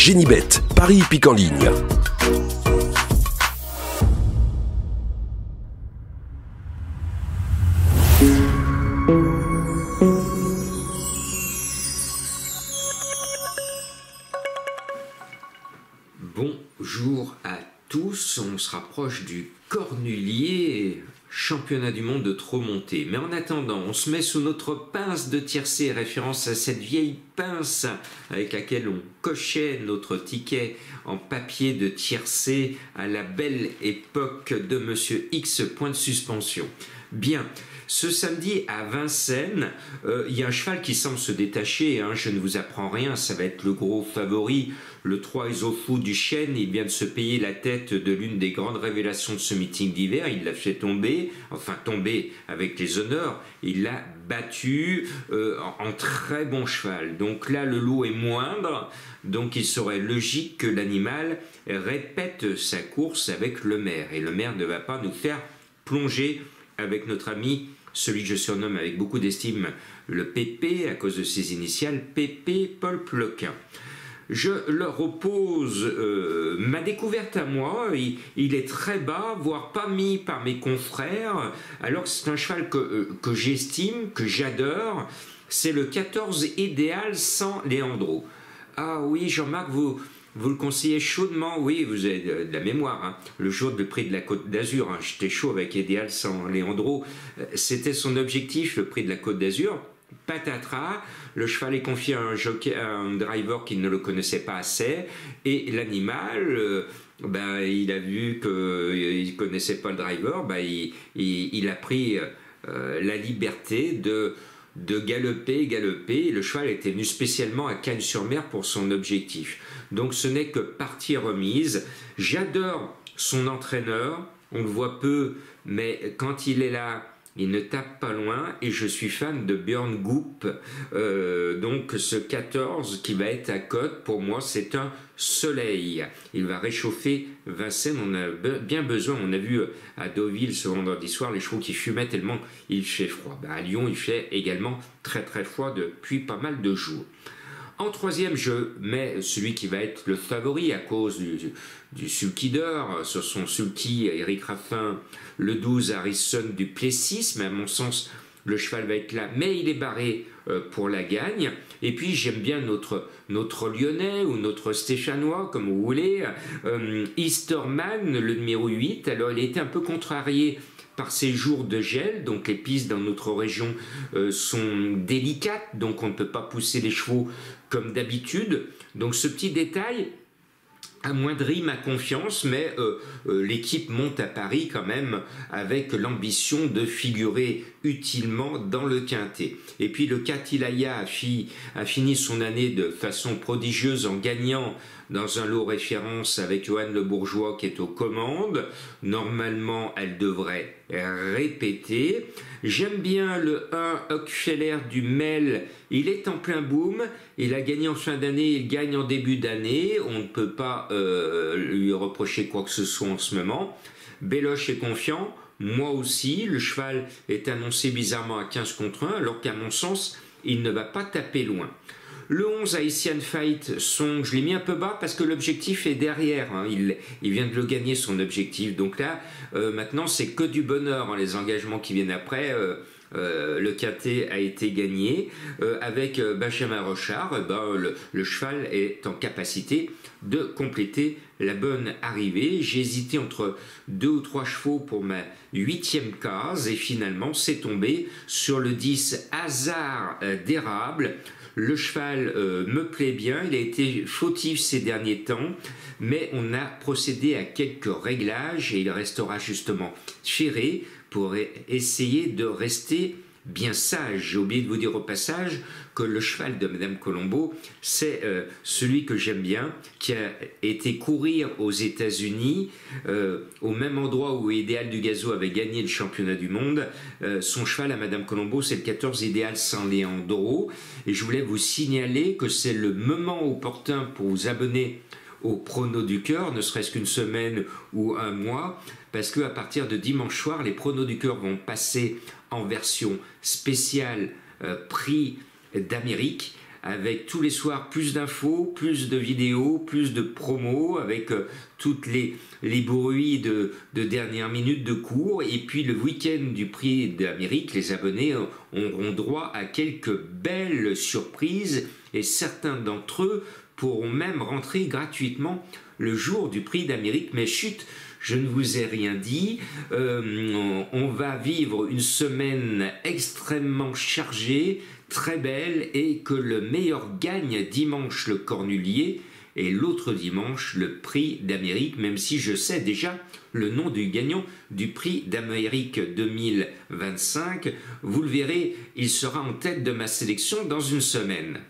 Génibet, Paris Hippique en ligne. Bonjour à tous, on se rapproche du Cornulier, championnat du monde de trot monté. Mais en attendant, on se met sous notre pince de tiercé, référence à cette vieille pince avec laquelle on cochait notre ticket en papier de tiercé à la belle époque de Monsieur X, point de suspension. Bien, ce samedi à Vincennes, il y a un cheval qui semble se détacher, hein, je ne vous apprends rien, ça va être le gros favori, le 3 Isofou du Chêne. Il vient de se payer la tête de l'une des grandes révélations de ce meeting d'hiver, il l'a fait tomber, enfin tomber avec les honneurs, il l'a battu en très bon cheval. Donc là le lot est moindre, donc il serait logique que l'animal répète sa course avec le maire, et le maire ne va pas nous faire plonger avec notre ami, celui que je surnomme avec beaucoup d'estime le Pépé, à cause de ses initiales, Pépé Paul Ploquin. Je leur oppose ma découverte à moi, il est très bas, voire pas mis par mes confrères, alors que c'est un cheval que j'estime, que j'adore, c'est le 14 Idéal sans Léandro. Ah oui, Jean-Marc, vous le conseillez chaudement, oui, vous avez de la mémoire, hein. Le jour du prix de la Côte d'Azur, hein, j'étais chaud avec Idéal sans Léandro, c'était son objectif, le prix de la Côte d'Azur. Patatras, le cheval est confié à un driver qui ne le connaissait pas assez, et l'animal, il a vu qu'il ne connaissait pas le driver, il a pris la liberté de galoper, et le cheval était venu spécialement à Cagnes-sur-Mer pour son objectif. Donc ce n'est que partie remise. J'adore son entraîneur, on le voit peu, mais quand il est là, il ne tape pas loin, et je suis fan de Björn Goop. Donc ce 14 qui va être à côte, pour moi c'est un soleil. Il va réchauffer Vincennes, on a bien besoin. On a vu à Deauville ce vendredi soir les chevaux qui fumaient tellement il fait froid. À Lyon il fait également très très froid depuis pas mal de jours. En troisième, je mets celui qui va être le favori à cause du sulky d'or. Sur son sulky, Eric Raffin, le 12 Harrison du Plessis, mais à mon sens, le cheval va être là, mais il est barré pour la gagne. Et puis j'aime bien notre Lyonnais ou notre Stéphanois, comme vous voulez, Easterman, le numéro 8. Alors il a été un peu contrarié par ces jours de gel, donc les pistes dans notre région sont délicates, donc on ne peut pas pousser les chevaux comme d'habitude. Donc ce petit détail amoindrit ma confiance, mais l'équipe monte à Paris quand même avec l'ambition de figurer utilement dans le quintet. Et puis le Katilaya a fini son année de façon prodigieuse en gagnant dans un lot référence avec Johan Le Bourgeois qui est aux commandes. Normalement, elle devrait répéter. J'aime bien le 1 Hockfeller du Mel, il est en plein boom, il a gagné en fin d'année, il gagne en début d'année, on ne peut pas lui reprocher quoi que ce soit en ce moment. Béloche est confiant, moi aussi, le cheval est annoncé bizarrement à 15 contre 1, alors qu'à mon sens, il ne va pas taper loin. Le 11 Haitian Fight Song, je l'ai mis un peu bas parce que l'objectif est derrière, hein. Il vient de le gagner son objectif, donc là maintenant c'est que du bonheur, hein, les engagements qui viennent après. Le quintet a été gagné avec Benjamin Rochard, le cheval est en capacité de compléter la bonne arrivée. J'ai hésité entre 2 ou 3 chevaux pour ma 8e case et finalement c'est tombé sur le 10 Hasard d'érable. Le cheval me plaît bien, il a été fautif ces derniers temps, mais on a procédé à quelques réglages et il restera justement ferré pour essayer de rester bien sage. J'ai oublié de vous dire au passage que le cheval de Madame Colombo, c'est celui que j'aime bien, qui a été courir aux États-Unis, au même endroit où Idéal du Gazo avait gagné le championnat du monde. Son cheval à Madame Colombo, c'est le 14 Idéal sans Léandro. Et je voulais vous signaler que c'est le moment opportun pour vous abonner au pronos du cœur, ne serait-ce qu'une semaine ou un mois, parce qu'à partir de dimanche soir, les pronos du cœur vont passer en version spéciale prix d'Amérique avec tous les soirs plus d'infos, plus de vidéos, plus de promos, avec toutes les bruits de dernière minute de cours. Et puis le week-end du Prix d'Amérique, les abonnés auront droit à quelques belles surprises et certains d'entre eux pourront même rentrer gratuitement le jour du Prix d'Amérique. Mais chut, je ne vous ai rien dit, on va vivre une semaine extrêmement chargée, très belle, et que le meilleur gagne dimanche le Cornulier et l'autre dimanche le Prix d'Amérique, même si je sais déjà le nom du gagnant du Prix d'Amérique 2025. Vous le verrez, il sera en tête de ma sélection dans une semaine.